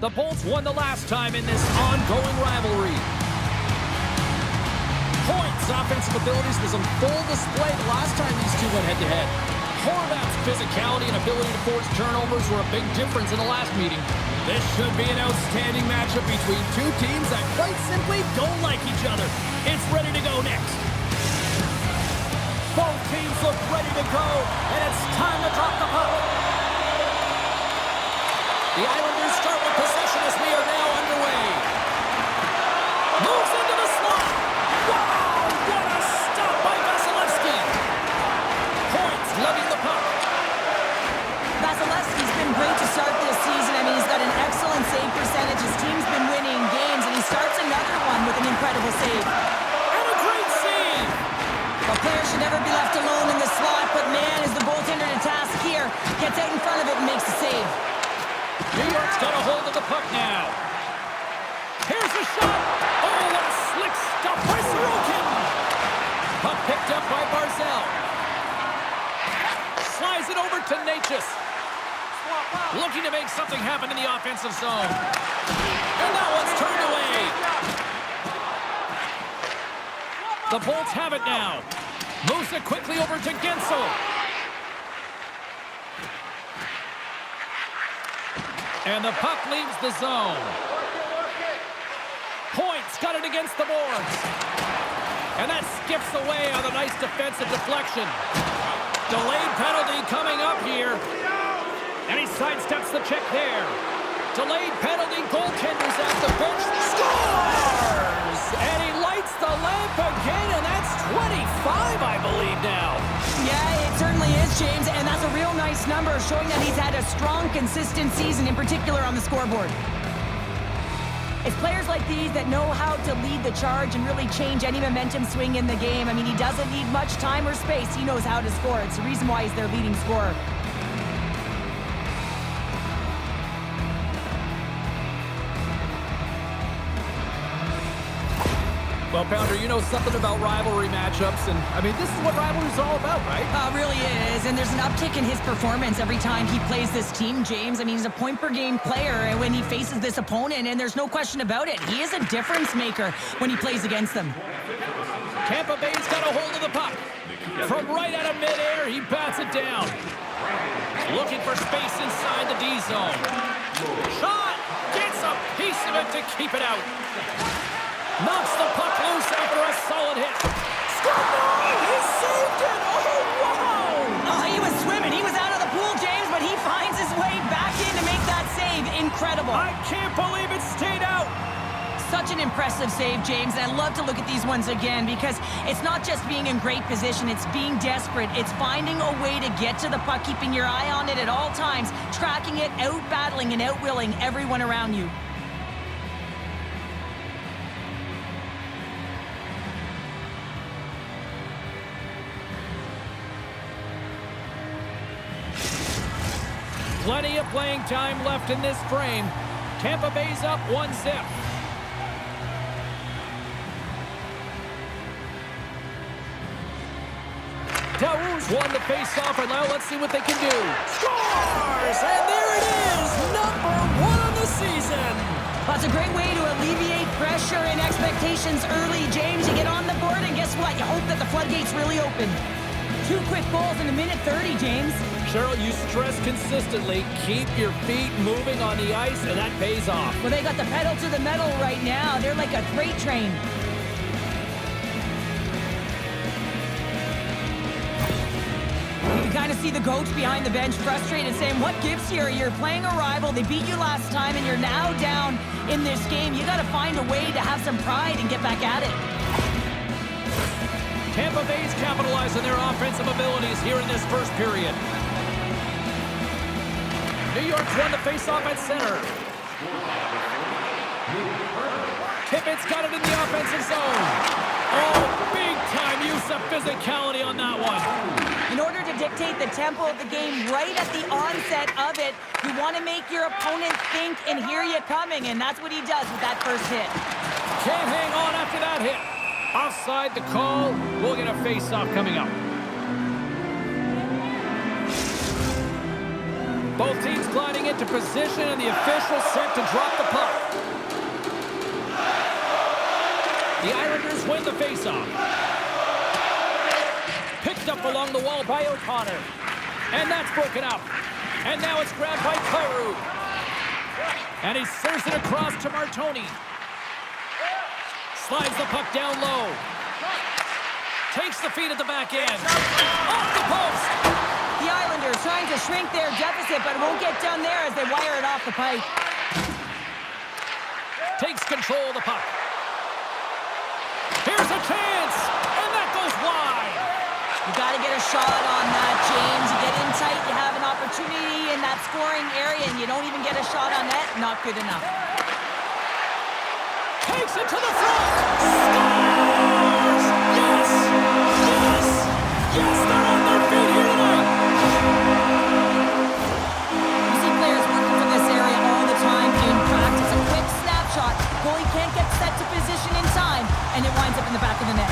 The Bolts won the last time in this ongoing rivalry. Points' offensive abilities was on full display the last time these two went head-to-head. Horvat's physicality and ability to force turnovers were a big difference in the last meeting. This should be an outstanding matchup between two teams that quite simply don't like each other. It's ready to go next. Both teams look ready to go, and it's time to drop the puck. The Islanders start with possession as we are now underway. Moves into the slot. Wow, what a stop by Vasilevsky. Points levying the puck. Vasilevsky's been great to start this season. I mean, he's got an excellent save percentage. His team's been winning games, and he starts another one with an incredible save. And a great save. A player should never be left alone in the slot, but man, is the goaltender to task here. Gets out in front of it and makes the save. New York's got a hold of the puck now. Here's the shot. Oh, what a slick stop by Sorokin. Puck picked up by Barzal. Slides it over to Natchez. Looking to make something happen in the offensive zone. And that one's turned away. The Bolts have it now. Moves it quickly over to Gensel. And the puck leaves the zone. Points got it against the boards. And that skips away on a nice defensive deflection. Delayed penalty coming up here. And he sidesteps the check there. Delayed penalty, goaltender's at the bench. Scores! And he lights the lamp again, and that's 25, I believe, now. Yeah, it certainly is, James, and that's a real nice number, showing that he's had a strong, consistent season, in particular on the scoreboard. It's players like these that know how to lead the charge and really change any momentum swing in the game. I mean, he doesn't need much time or space. He knows how to score. It's the reason why he's their leading scorer. Well, Pounder, you know something about rivalry matchups, and, I mean, this is what rivalry's all about, right? Really is, and there's an uptick in his performance every time he plays this team, James. I mean, he's a point-per-game player when he faces this opponent, and there's no question about it. He is a difference maker when he plays against them. Tampa Bay's got a hold of the puck. From right out of midair, he bats it down. Looking for space inside the D zone. Shot! Gets a piece of it to keep it out. Knocks the puck loose after a solid hit. Score! He saved it! Oh, wow! Oh, he was swimming. He was out of the pool, James, but he finds his way back in to make that save. Incredible. I can't believe it stayed out. Such an impressive save, James, and I love to look at these ones again because it's not just being in great position, it's being desperate. It's finding a way to get to the puck, keeping your eye on it at all times, tracking it, out-battling and out-willing everyone around you. Plenty of playing time left in this frame. Tampa Bay's up 1-0. Daouz won the face-off, and now let's see what they can do. Scores! And there it is! Number 1 on the season! That's a great way to alleviate pressure and expectations early, James. You get on the board, and guess what? You hope that the floodgates really open. 2 quick goals in a minute 30, James. Cheryl, you stress consistently, keep your feet moving on the ice, and that pays off. Well, they got the pedal to the metal right now. They're like a freight train. You can kind of see the coach behind the bench frustrated, saying, what gives here? You're playing a rival. They beat you last time, and you're now down in this game. You got to find a way to have some pride and get back at it. Tampa Bay's capitalized on their offensive abilities here in this first period. New York's won the faceoff at center. Tippett's got it in the offensive zone. Oh, big-time use of physicality on that one. In order to dictate the tempo of the game right at the onset of it, you want to make your opponent think and hear you coming, and that's what he does with that first hit. Can't hang on after that hit. Offside the call. We'll get a face-off coming up. Both teams gliding into position, and the official set to drop the puck. The Islanders win the faceoff. Picked up along the wall by O'Connor. And that's broken up. And now it's grabbed by Kyrou. And he serves it across to Martoni. Slides the puck down low. Takes the feed at the back end. Off the post. The Islanders trying to shrink their deficit, but it won't get done there as they wire it off the pipe. Takes control of the puck. Here's a chance, and that goes wide. You got to get a shot on that, James. You get in tight, you have an opportunity in that scoring area, and you don't even get a shot on net. Not good enough. Takes it to the front. Scores! Yes! Yes! Yes, they're on their feet here tonight. You see players working from this area all the time in practice. A quick snapshot. Goalie can't get set to position in time, and it winds up in the back of the net.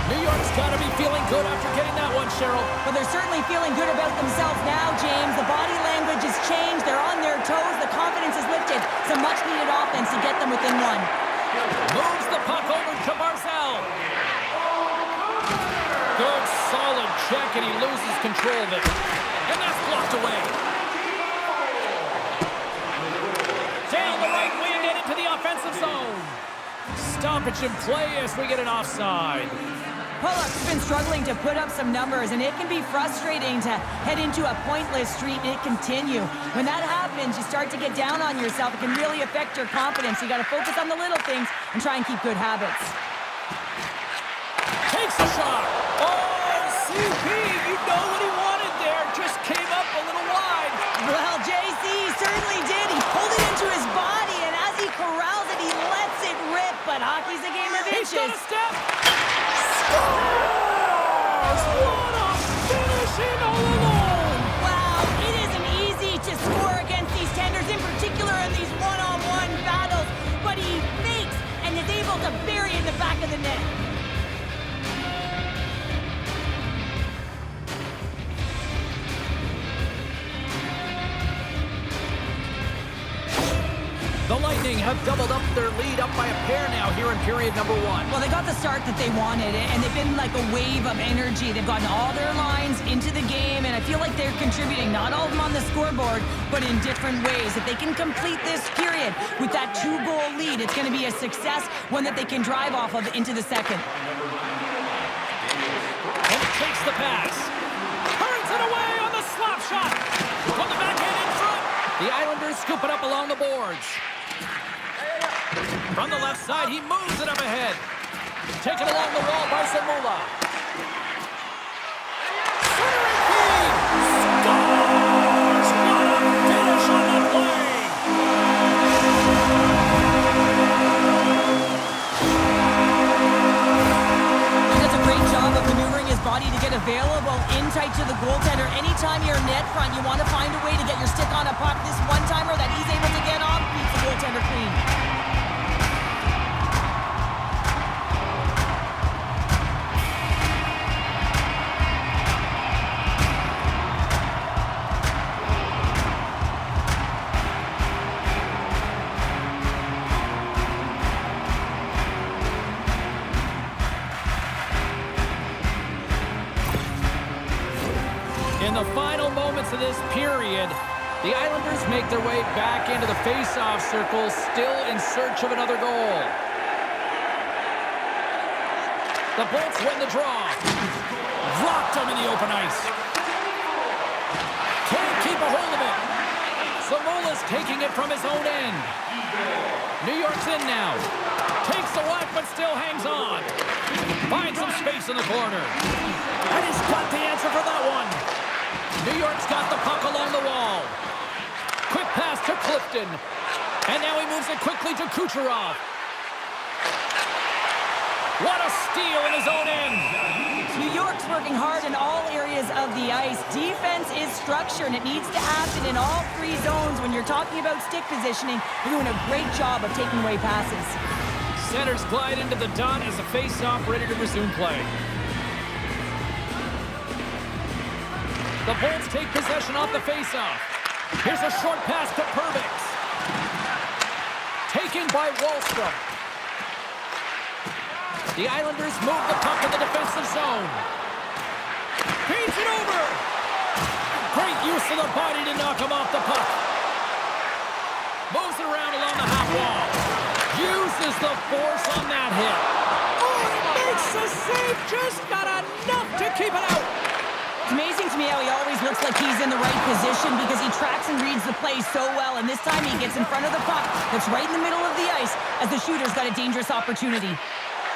New York's got to be feeling good after getting that one, Cheryl. But they're certainly feeling good about themselves now, James. The body language has changed. They're on their toes. The confidence is lifted. Some much-needed offense to get them within one. Moves the puck over to Barzal. Good, solid check, and he loses control of it. And that's blocked away. Down the right wing and into the offensive zone. Stoppage in play as we get an offside. Pollock's been struggling to put up some numbers, and it can be frustrating to head into a pointless streak and it continue. When that happens, you start to get down on yourself. It can really affect your confidence. You got to focus on the little things and try and keep good habits. Takes a shot. Oh, CP, you know what he wanted there. Just came up a little wide. Well, JC certainly did. He pulled it into his body, and as he corrals it, he lets it rip. But hockey's a game of inches. He's got a step. Scores! What a finishing all alone! Wow, it isn't easy to score against these tenders, in particular in these one-on-one battles. But he fakes and is able to bury it in the back of the net. The Lightning have doubled up their lead, up by a pair now here in period number one. Well, they got the start that they wanted, and they've been like a wave of energy. They've gotten all their lines into the game, and I feel like they're contributing, not all of them on the scoreboard, but in different ways. If they can complete this period with that 2-goal lead, it's going to be a success, one that they can drive off of into the second. And it takes the pass. Turns it away on the slap shot. On the backhand in front. The Islanders scoop it up along the boards. From the left side, he moves it up ahead. Taken along the wall by Zamula. Centering feed! Scores! What a finish on that play! He does a great job of maneuvering his body to get available in tight to the goaltender. Anytime you're net front, you want to find a way to get your stick on a puck. This one-timer that he's able to get off beats the goaltender clean. In the final moments of this period, the Islanders make their way back into the face-off circle, still in search of another goal. The Bolts win the draw. Rocked him in the open ice. Can't keep a hold of it. Zamula's taking it from his own end. New York's in now. Takes the whack, but still hangs on. Finds some space in the corner. And he's got the answer for that one. New York's got the puck along the wall. Quick pass to Clifton. And now he moves it quickly to Kucherov. What a steal in his own end. New York's working hard in all areas of the ice. Defense is structure, and it needs to happen in all three zones. When you're talking about stick positioning, they're doing a great job of taking away passes. Centers glide into the dot as a face-off ready to resume play. The Bolts take possession off the face-off. Here's a short pass to Perbix. Taken by Wallstrom. The Islanders move the puck in the defensive zone. Feeds it over. Great use of the body to knock him off the puck. Moves it around along the half wall. Uses the force on that hit. Oh, he makes the save. Just got enough to keep it out. It's amazing to me how he always looks like he's in the right position because he tracks and reads the play so well, and this time he gets in front of the puck that's right in the middle of the ice as the shooter's got a dangerous opportunity.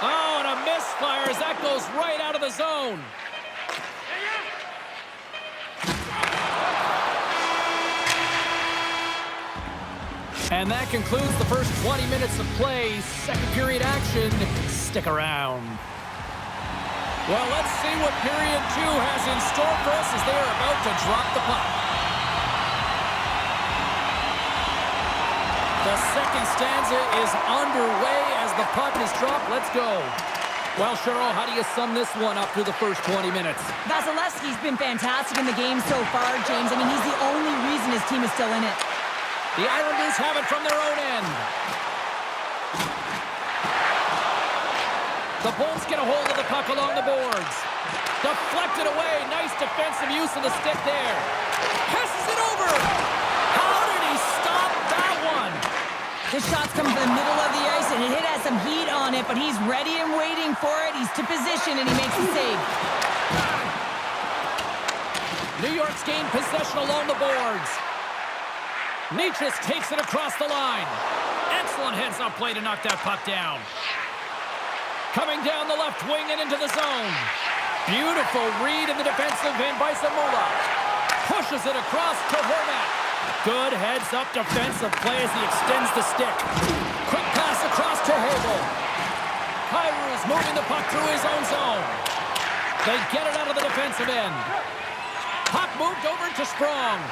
Oh, and a misfire as that goes right out of the zone. And that concludes the first 20 minutes of play. Second period action. Stick around. Well, let's see what period 2 has in store for us as they are about to drop the puck. The second stanza is underway as the puck is dropped. Let's go. Well, Cheryl, how do you sum this one up through the first 20 minutes? Vasilevsky's been fantastic in the game so far, James. I mean, he's the only reason his team is still in it. The Islanders have it from their own end. The Bolts get a hold of the puck along the boards. Deflected away. Nice defensive use of the stick there. Passes it over. How did he stop that one? This shot's coming from the middle of the ice, and it has some heat on it, but he's ready and waiting for it. He's to position, and he makes the save. New York's gained possession along the boards. Nichas takes it across the line. Excellent heads-up play to knock that puck down. Coming down the left wing and into the zone. Beautiful read in the defensive end by Zamula. Pushes it across to Horvat. Good heads-up defensive play as he extends the stick. Quick pass across to Hagel. Kyrie's moving the puck through his own zone. They get it out of the defensive end. Puck moved over to Sprong.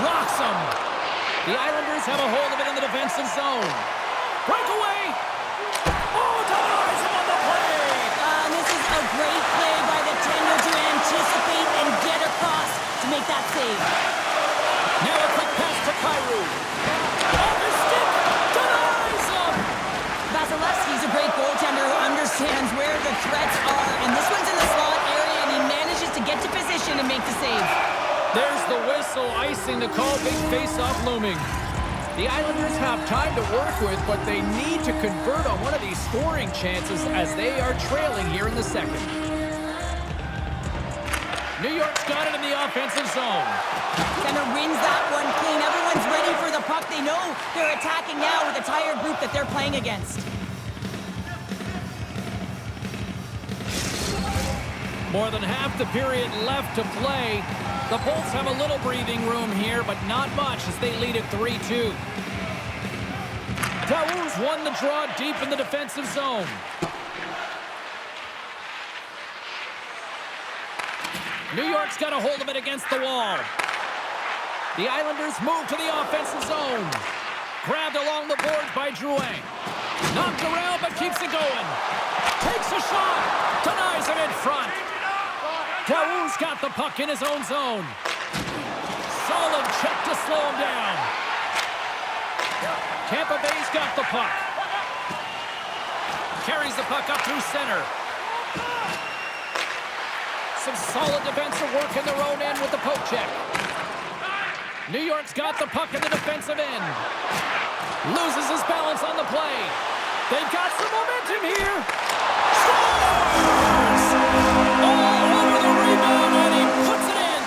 Rocks him. The Islanders have a hold of it in the defensive zone. Breakaway. Oh, denies him on the play. This is a great play by the tender to anticipate and get across to make that save. Now a quick pass to Kyrou. Off his stick. Denies him. Vasilevsky's a great goaltender who understands where the threats are, and this one's in the slot area, and he manages to get to position and make the save. There's the whistle, icing the call, big face-off looming. The Islanders have time to work with, but they need to convert on one of these scoring chances as they are trailing here in the second. New York's got it in the offensive zone. Center wins that one clean. Everyone's ready for the puck. They know they're attacking now with a tired group that they're playing against. More than half the period left to play. The Bolts have a little breathing room here, but not much as they lead at 3-2. Daouz won the draw deep in the defensive zone. New York's got a hold of it against the wall. The Islanders move to the offensive zone. Grabbed along the boards by Drouin. Knocked around, but keeps it going. Takes a shot. Denies him in front. Daouz got the puck in his own zone. Solid check to slow him down. Tampa Bay's got the puck. Carries the puck up through center. Some solid defensive work in their own end with the poke check. New York's got the puck in the defensive end. Loses his balance on the play. They've got some momentum here. Scores! All over the rebound, and he puts it in.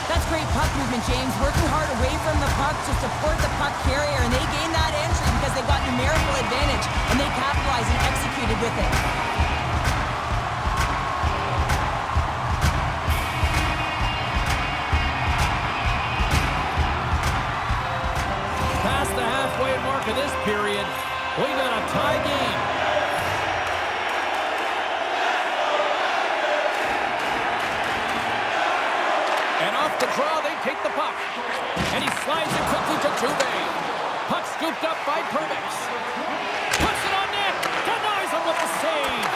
That's great puck movement, James. Working hard away from the puck to support the puck carrier, and they gained that entry because they got numerical advantage, and they capitalized and executed with it. Past the halfway mark of this period, we got a tie game. Slides it quickly to Tuve. Puck scooped up by Perbix. Puts it on net. Denies him with the save.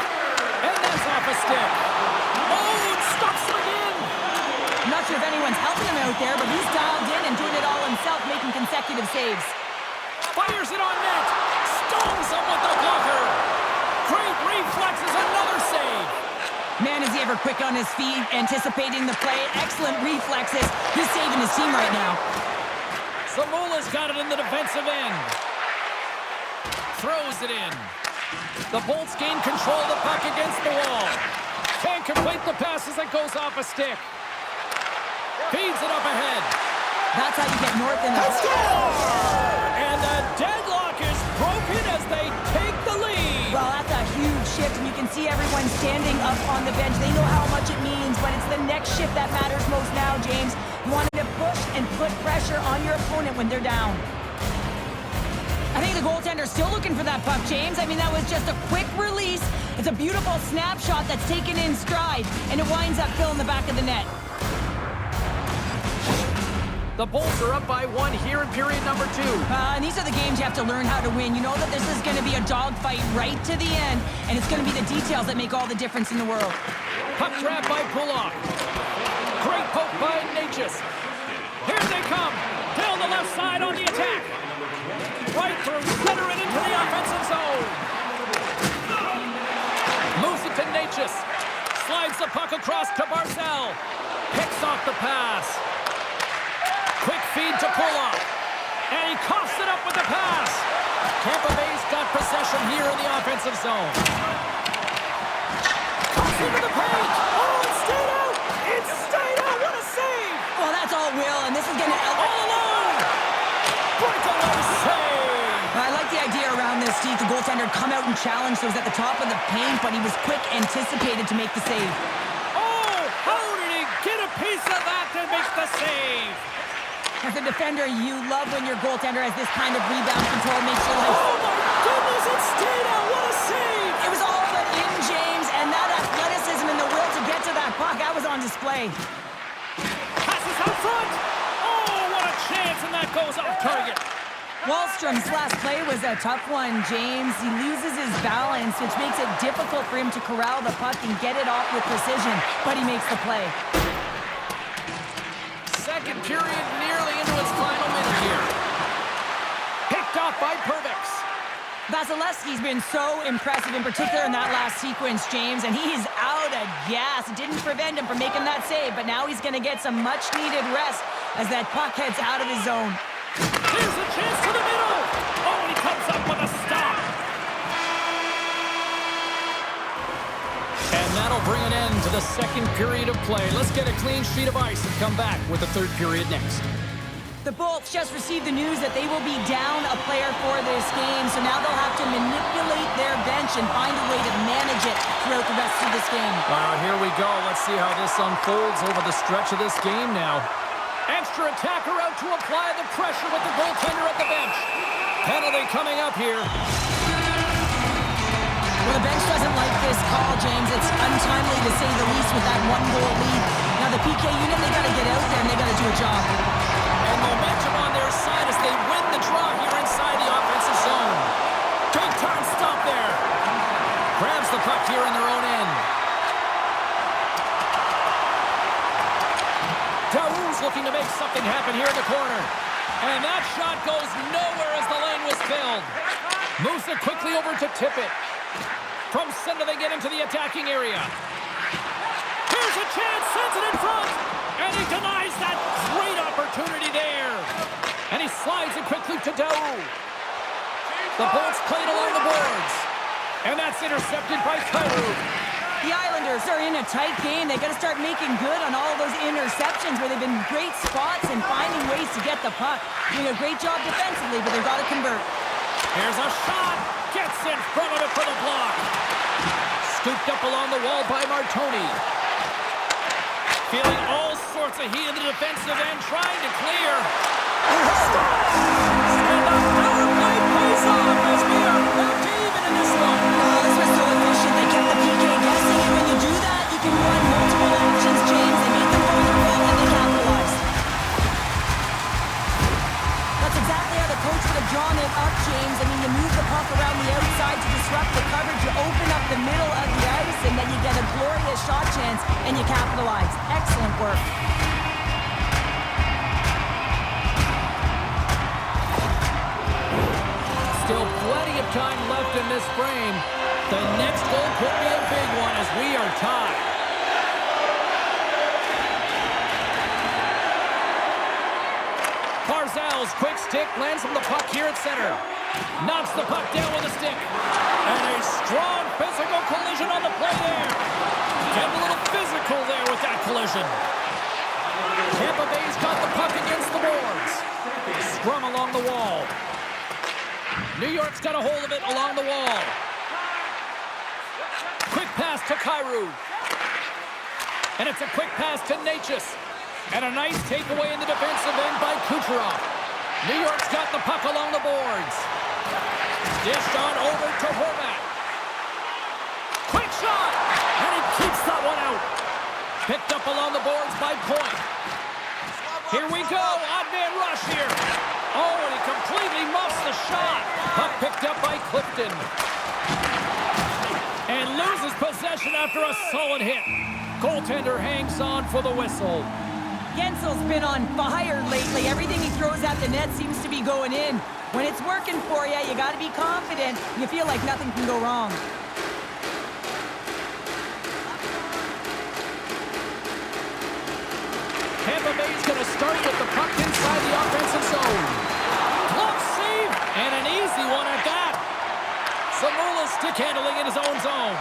And that's off a stick. Oh, it stops him again. I'm not sure if anyone's helping him out there, but he's dialed in and doing it all himself, making consecutive saves. Fires it on net. Stones him with the blocker. Great reflexes, another save. Man, is he ever quick on his feet, anticipating the play. Excellent reflexes. He's saving his team right now. Zamula's got it in the defensive end. Throws it in. The Bolts gain control of the puck against the wall. Can't complete the pass as it goes off a stick. Feeds it up ahead. That's how you get north in the And the deadlock is broken as they take the lead. Well, that's a huge shift, and you can see everyone standing up on the bench. They know how much it means, but it's the next shift that matters most now, James. You want to push and put pressure on your opponent when they're down. I think the goaltender's still looking for that puck, James. I mean, that was just a quick release. It's a beautiful snapshot that's taken in stride, and it winds up filling the back of the net. The Bolts are up by 1 here in period number 2. And these are the games you have to learn how to win. You know that this is going to be a dogfight right to the end, and it's going to be the details that make all the difference in the world. Puck grab by Pulock. Great poke by Natchez. Here they come. Down the left side on the attack. Right through center and into the offensive zone. Moves it to Natchez. Slides the puck across to Barzal. Picks off the pass. Quick feed to Pulock. And he coughs it up with the pass. Tampa Bay's got possession here in the offensive zone. Coughs into the paint. Oh, it stayed out. It stayed out. What a save. Well, that's all Will, and this is going to... All alone. Breakaway save. I like the idea around this, Steve. The goaltender come out and challenge those at the top of the paint, but he was quick, anticipated to make the save. Oh, how did he get a piece of that to make the save? As a defender, you love when your goaltender has this kind of rebound control, makes your life... Oh, my goodness, it stayed out. What a save. It was all but in, James, and that athleticism and the will to get to that puck, that was on display. Passes out front. Oh, what a chance, and that goes off target. Wallstrom's last play was a tough one, James. He loses his balance, which makes it difficult for him to corral the puck and get it off with precision, but he makes the play. Second period nearly into its final minute here. Picked off by Perbix. Vasilevsky's been so impressive, in particular in that last sequence, James, and he is out of gas. It didn't prevent him from making that save, but now he's going to get some much-needed rest as that puck heads out of his zone. Here's a chance to the middle. Oh, and he comes up with a stop. And that'll bring an end to the second period of play. Let's get a clean sheet of ice and come back with the third period next. The Bolts just received the news that they will be down a player for this game, so now they'll have to manipulate their bench and find a way to manage it throughout the rest of this game. Here we go. Let's see how this unfolds over the stretch of this game now. Extra attacker out to apply the pressure with the goaltender at the bench. Penalty coming up here. Well, the bench doesn't like this call, James. It's untimely to say the least with that one-goal lead. Now, the PK unit, they got to get out there and they got to do a job. And momentum on their side as they win the draw here inside the offensive zone. Big time stop there. Grabs the puck here in their own end. Darou's looking to make something happen here in the corner. And that shot goes nowhere as the lane was filled. Moves it quickly over to Tippett. From center they get into the attacking area. Here's a chance, sends it in front. And he denies that great opportunity there. And he slides it quickly to Daou. The Bolts played along the boards. And that's intercepted by Kyrou. The Islanders are in a tight game. They got to start making good on all of those interceptions where they've been great spots and finding ways to get the puck. Doing a great job defensively, but they've got to convert. Here's a shot. Gets in front of it for the block. Scooped up along the wall by Martoni. Feeling all sorts of heat in the defensive end, trying to clear. Stop! And the power play pays off as we are back to even in this one. This was so efficient. They kept the PK guessing, and when you do that, you can run multiple actions, James. They make them vulnerable, and they capitalize. on it up, James. I mean, you move the puck around the outside to disrupt the coverage. You open up the middle of the ice, and then you get a glorious shot chance, and you capitalize. Excellent work. Still plenty of time left in this frame. The next goal could be a big one as we are tied. Barzal's quick stick lands from the puck here at center. Knocks the puck down with a stick. And a strong physical collision on the play there. Getting a little physical there with that collision. Tampa Bay's got the puck against the boards. Scrum along the wall. New York's got a hold of it along the wall. Quick pass to Kyrou. And it's a quick pass to Natchez. And a nice takeaway in the defensive end by Kucherov. New York's got the puck along the boards. Dished on over to Horvat. Quick shot! And he keeps that one out. Picked up along the boards by Point. Here we go. Odd man rush here. Oh, and he completely muffs the shot. Puck picked up by Clifton. And loses possession after a solid hit. Goaltender hangs on for the whistle. Gensel's been on fire lately. Everything he throws at the net seems to be going in. When it's working for you, you got to be confident. You feel like nothing can go wrong. Tampa Bay's going to start with the puck inside the offensive zone. Glove save, and an easy one at that. Zamula stick handling in his own zone.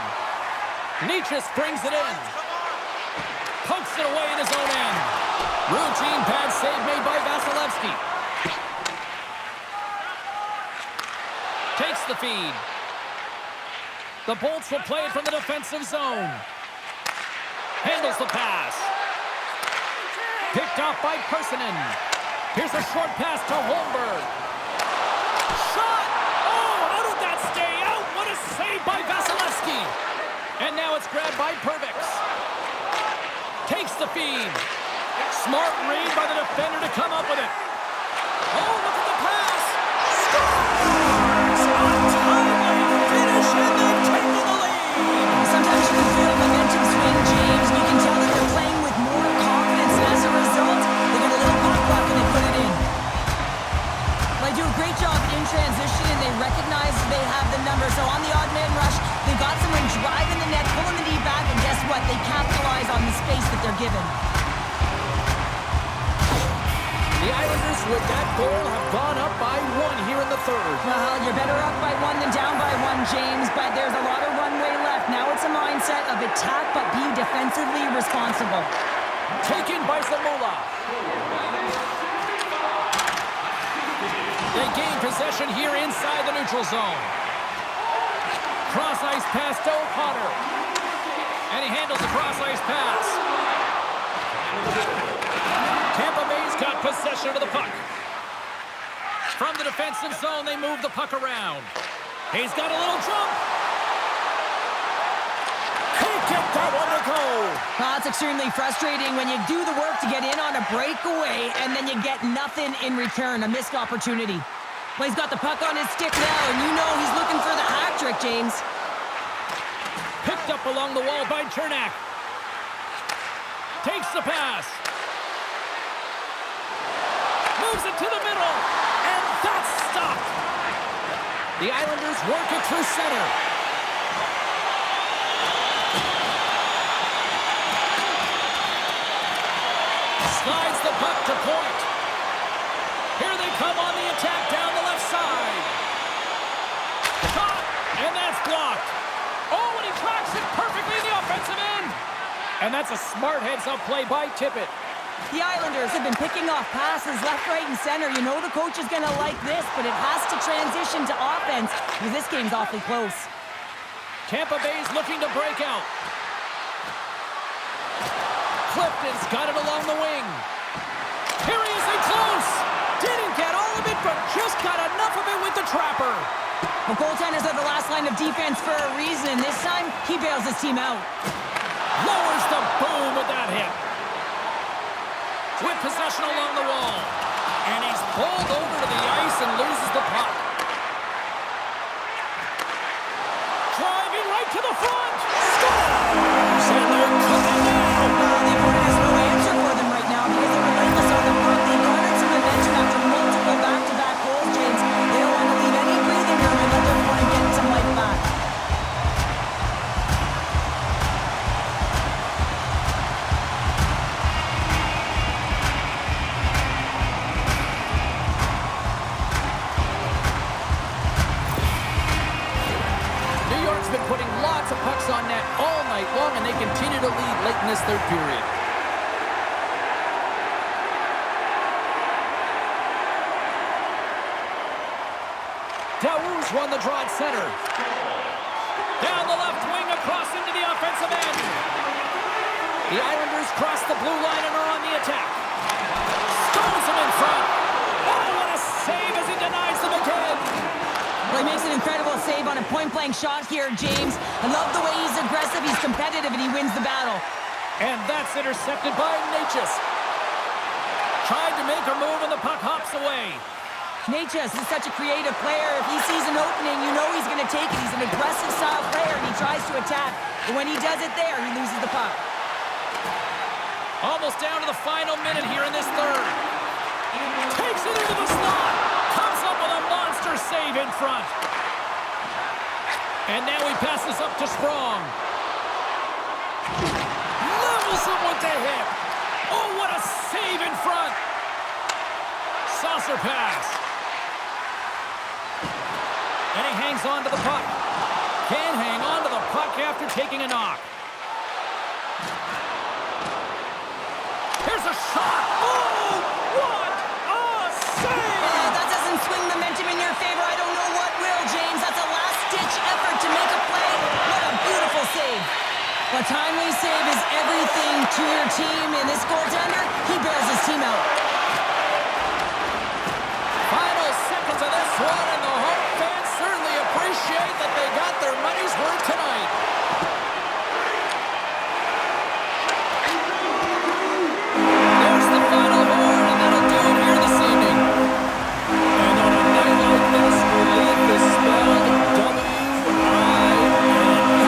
Natchez brings it in. Pokes it away in his own end. Routine pad save made by Vasilevsky. Takes the feed. The Bolts will play it from the defensive zone. Handles the pass. Picked off by Persinen. Here's a short pass to Holmberg. Shot! Oh, how did that stay out? What a save by Vasilevsky. And now it's grabbed by Pervix. Takes the feed. Smart read by the defender to come up with it. Oh, look at the pass. Scores! A timely finish, and they've taken the lead. Sometimes you can feel momentum swing, James. You can tell that they're playing with more confidence, and as a result, they get a little pop-up and they put it in. They do a great job in transition, and they recognize they have the number. So on the odd man rush, they've got someone driving the net, pulling the knee back, and guess what? They capitalize on the space that they're given. The Islanders, with that goal, have gone up by 1 here in the third. Well, you're better up by 1 than down by 1, James, but there's a lot of runway left. Now it's a mindset of attack, but be defensively responsible. Taken by Zamula. They gain possession here inside the neutral zone. Cross-ice pass to O'Connor. And he handles the cross-ice pass. Tampa Bay's got possession of the puck. From the defensive zone, they move the puck around. He's got a little jump. Can't get that one to go. Well, it's extremely frustrating when you do the work to get in on a breakaway and then you get nothing in return, a missed opportunity. Well, he's got the puck on his stick now, and you know he's looking for the hat trick, James. Picked up along the wall by Chernak. Takes the pass. Moves it to the middle, and that's stopped. The Islanders work it through center. Slides the puck to Point. Here they come on the attack down the left side. Shot, and that's blocked. Oh, and he tracks it perfectly in the offensive end. And that's a smart heads-up play by Tippett. The Islanders have been picking off passes left, right, and center. You know the coach is going to like this, but it has to transition to offense because this game's awfully close. Tampa Bay's looking to break out. Clifton's got it along the wing. Here he is in close. Didn't get all of it, but just got enough of it with the trapper. The goaltenders are the last line of defense for a reason. This time, he bails his team out. Lowers the boom with that hit. With possession along the wall. And he's pulled over to the ice and loses the puck. Driving right to the front. Scores! And they're cooking now. The opponent has no answer for them right now because they're relentless on the front. They garnered some momentum after multiple back-to-back goals, James. They don't want to leave any breathing room and let their opponent get some life back. New York's been putting lots of pucks on net all night long, and they continue to lead late in this third period. Daouz won the draw at center. Down the left wing, across into the offensive end. The Islanders cross the blue line and are on the attack. Stones him in front. Oh, what a save as he denies them again. Well, he makes an incredible save on a point-blank shot here, James. I love the way he's aggressive, he's competitive, and he wins the battle. And that's intercepted by Franchize. Tried to make a move and the puck hops away. Franchize is such a creative player. If he sees an opening, you know he's going to take it. He's an aggressive style player, and he tries to attack. But when he does it there, he loses the puck. Almost down to the final minute here in this third. Takes it into the slot. Comes up with a monster save in front. And now he passes up to Sprong. Levels him with the hip. Oh, what a save in front. Saucer pass. And he hangs on to the puck. Can't hang on to the puck after taking a knock. Here's a shot. Oh, what a save! That doesn't swing momentum in your favor. I don't know what will, James. That's a last-ditch effort to make a play. What a beautiful save. A timely save is everything to your team, and this goaltender, he bails his team out. Final seconds of this one, and the home fans certainly appreciate that they got their money's worth tonight. There's the final horn, and that'll do it here this evening. And on a night like this, relief is spelled W-I-N.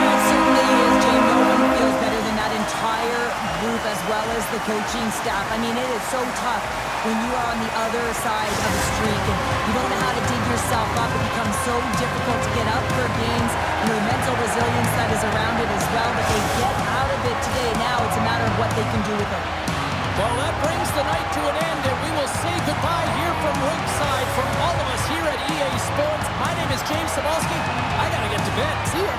It certainly is, James. No one feels better than that entire group as well as the coaching staff. I mean, it is so tough when you are on the other side of a streak and you don't know how to dig yourself up. It becomes so difficult to get up for games, and the mental resilience that is around it as well. But they get out of it today. Now it's a matter of what they can do with it. Well, that brings the night to an end, and we will say goodbye here from ringside. From all of us here at EA Sports, my name is James Cebulski. I got to get to bed. See ya.